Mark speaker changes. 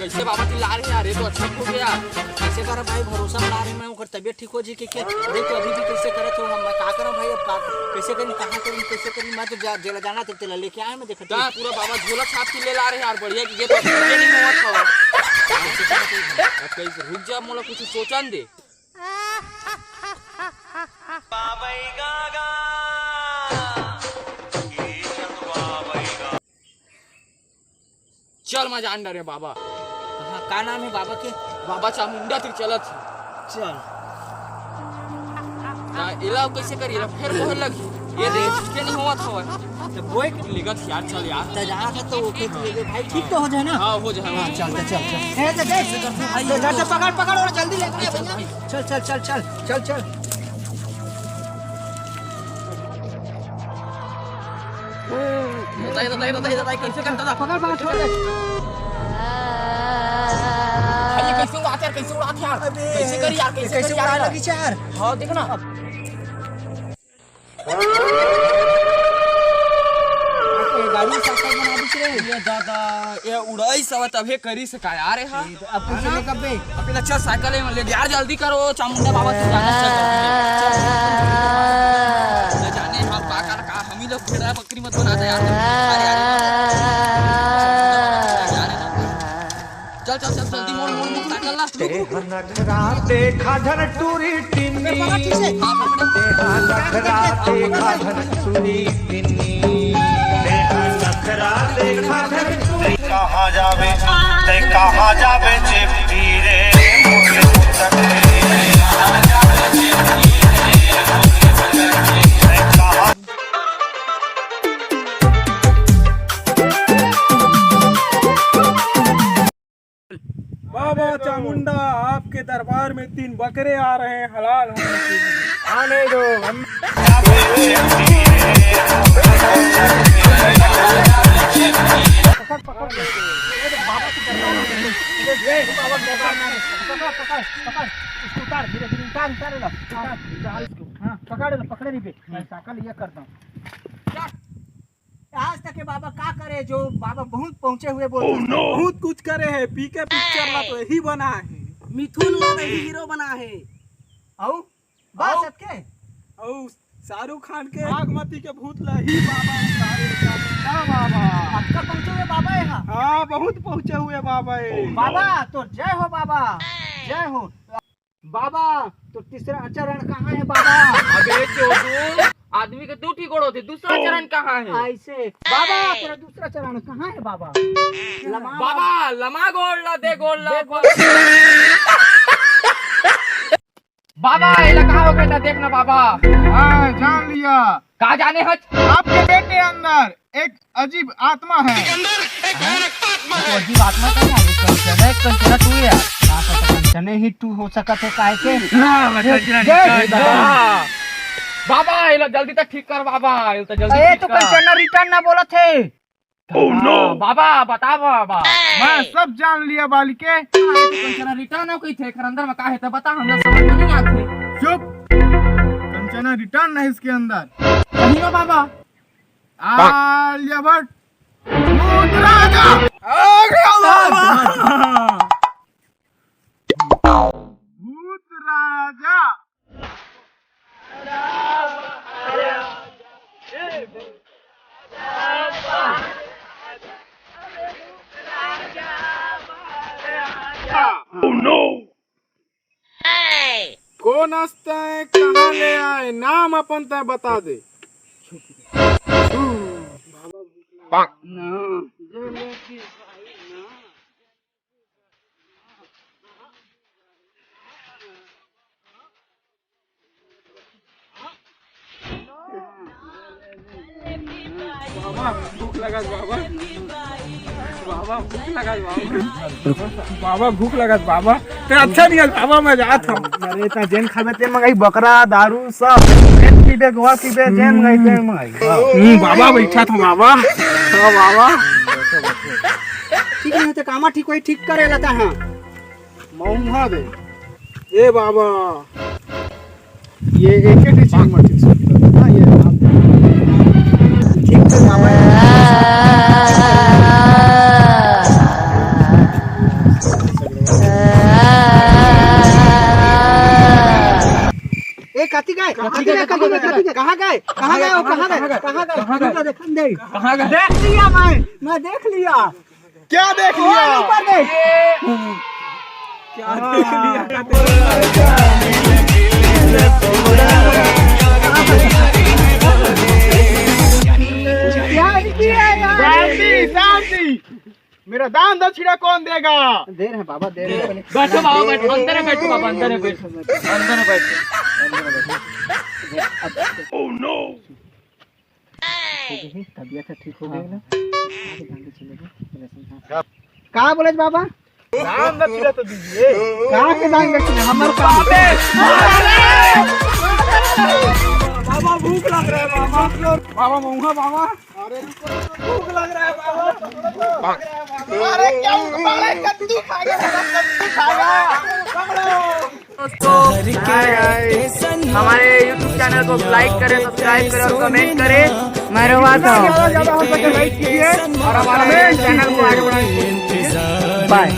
Speaker 1: कैसे बाबा चिल्ला रहे यार, ये तो अच्छा हो गया।
Speaker 2: कैसे कर भाई, भरोसा बना रहे मैं ओकर तबियत ठीक हो जी के क्या? अरे तो अभी भी कैसे करत हो, मैं का करम भाई, अब कैसे करी, कहां करी, कैसे करी? मैं तो जेल जाना तो तेला लेके आया मैं देखत
Speaker 1: पूरा बाबा झोला छाप के ले ला रहे यार, बढ़िया कि ये तो नहीं होत हो। अब कैसे रुक जा, मोला कुछ सोचन दे। चल मैं जान डरे बाबा।
Speaker 2: हाँ, का नाम है बाबा के?
Speaker 1: बाबा चामुंडा तिर चलत
Speaker 2: चल
Speaker 1: इला कैसे करी ला, फिर मोहर लगी ये देख के नहीं होत हवा
Speaker 2: तो बोए
Speaker 1: लिगत यार। चल यार
Speaker 2: तो जहाँ था तो ओके तो भाई ठीक तो हो जाए ना?
Speaker 1: हाँ हो जाए।
Speaker 2: हाँ चल चल चल ए तो देख भाई, जा पकड़ पकड़ और जल्दी ले चल चल चल चल चल चल।
Speaker 1: कैसे करता था,
Speaker 2: पकड़ पकड़ छोड़ दे।
Speaker 1: भाई कैसे उड़ाते यार, कैसे उड़ाते यार, कैसे करी यार, कैसे
Speaker 2: उड़ा लगी चार।
Speaker 1: हाँ देख ना
Speaker 2: गाड़ी साइकिल बना दी रे
Speaker 1: ये दादा, ये उड़ाई सब तबे करी से का यार है। हां
Speaker 2: अब कुछ ले कब बे
Speaker 1: अबे अच्छा साइकिल में ले यार, जल्दी करो चामुंडा बाबा से जाना चल जाने। हम का हम ही लोग भेड़ा बकरी मत बना दे यार। चल चल चल जल्दी मोड़ मोड़ मोड़ साइकिल ला।
Speaker 3: तेरा नखरा देखा धन टूरी टिन्नी, तेरा नखरा देखा धन टूरी टिन्नी, तेरा नखरा देखा धन टूरी। कहाँ जावे ते कहाँ जावे चिपटी रे मोरे पुतरे।
Speaker 4: बाबा चामुंडा आपके दरबार में 3 बकरे आ रहे हैं हलाल होने के लिए, आने दो।
Speaker 2: पकड़े नहीं पे मैं साइकिल ये करता हूँ। आज तक के बाबा का करे, जो बाबा बहुत पहुंचे हुए बोलते हैं।
Speaker 4: बहुत कुछ करे हैं, पीके पिक्चर ला तो यही बना है,
Speaker 2: मिथुन ला तो हीरो बना है। औ बस सबके
Speaker 4: और शाहरुख खान के बागमती के भूत ला ही बाबा क्या बाबा
Speaker 2: आपका पहुंचे हुए बाबा है।
Speaker 4: हाँ बहुत पहुँचे हुए बाबा है।
Speaker 2: बाबा तो जय हो बाबा, जय हो बाबा। तो तीसरा चरण कहाँ है बाबा?
Speaker 1: अबे चोदू, आदमी के 2 गोड़ होते, दूसरा चरण कहाँ है?
Speaker 2: ऐसे बाबा तेरा दूसरा चरण कहाँ है बाबा?
Speaker 1: बाबा लमा गोड़ ला दे, गोड़ ला बाबा इला कहाँ हो गया देखना बाबा।
Speaker 4: हाँ जान लिया,
Speaker 1: कहाँ जाने हज?
Speaker 4: आपके बेटे अंदर एक अजीब आत्मा है।
Speaker 2: अजीब आत्मा का है, कंचना तू यार कंचने ही तू हो सकत है काहे के?
Speaker 1: बाबा इला जल्दी तक ठीक कर बाबा, इला तो जल्दी
Speaker 2: ए तो कंचना रिटर्न ना बोला थे।
Speaker 1: ओह नो बाबा बता बाबा।
Speaker 4: मैं सब जान लिया बालिके।
Speaker 1: कंचना रिटर्न हो गई थे, अंदर में का है तो बता, हम लोग समझ में नहीं आते।
Speaker 4: चुप, कंचना रिटर्न है इसके अंदर।
Speaker 1: कहीं ना बाबा।
Speaker 4: आलिया भट्ट भूत राजा आ गया बाबा। भूत राजा कौन हंसता है, कहाँ ले आए, नाम अपन तय बता दे। बाबा भूख लगा बाबा, बाबा भूख लगा बाबा, बाबा भूख लगा बाबा। ते अच्छा नहीं है बाबा, मैं जात हूँ।
Speaker 3: अरे ता जेन खाबे ते मंगाई, बकरा दारू सब पीबे गोवा पीबे जेन मंगाई ते मंगाई।
Speaker 4: बाबा बैठा था बाबा। हाँ बाबा
Speaker 2: ठीक है तो कामा ठीक होई, ठीक करे लता है
Speaker 4: मौहा दे। ए बाबा ये एक ही चीज मत ठीक। हाँ ये
Speaker 2: ठीक है बाबा। देख लिया मैं देख लिया।
Speaker 4: क्या देख लिया?
Speaker 2: ऊपर देख।
Speaker 4: क्या देख लिया? शांति शांति। मेरा दान दक्षिणा कौन देगा?
Speaker 2: दे रहे हैं बाबा, दे रहे हैं।
Speaker 1: बैठो बाबा, बैठो अंदर में बैठो बाबा, अंदर में बैठो, अंदर में बैठो।
Speaker 4: Oh no.
Speaker 2: तबीयत ठीक हो गई ना? कहाँ बोले बाबा?
Speaker 4: दान दक्षिणा तो दीजिए।
Speaker 2: कहाँ के दान दक्षिणा? हमारे
Speaker 4: बाबा भूख लग रहा है बाबा। बाबा मऊहा बाबा। अरे भूख लग रहा है बाबा। अरे क्या कद्दू खाएगा? कद्दू खाएगा।
Speaker 1: हमारे YouTube चैनल को लाइक करें, सब्सक्राइब करें और कमेंट करें। मैं रवाता हूँ।
Speaker 4: ज़्यादा हो सके लाइक कीजिए और हमारे चैनल को आगे बढ़ाइए।
Speaker 1: बाय।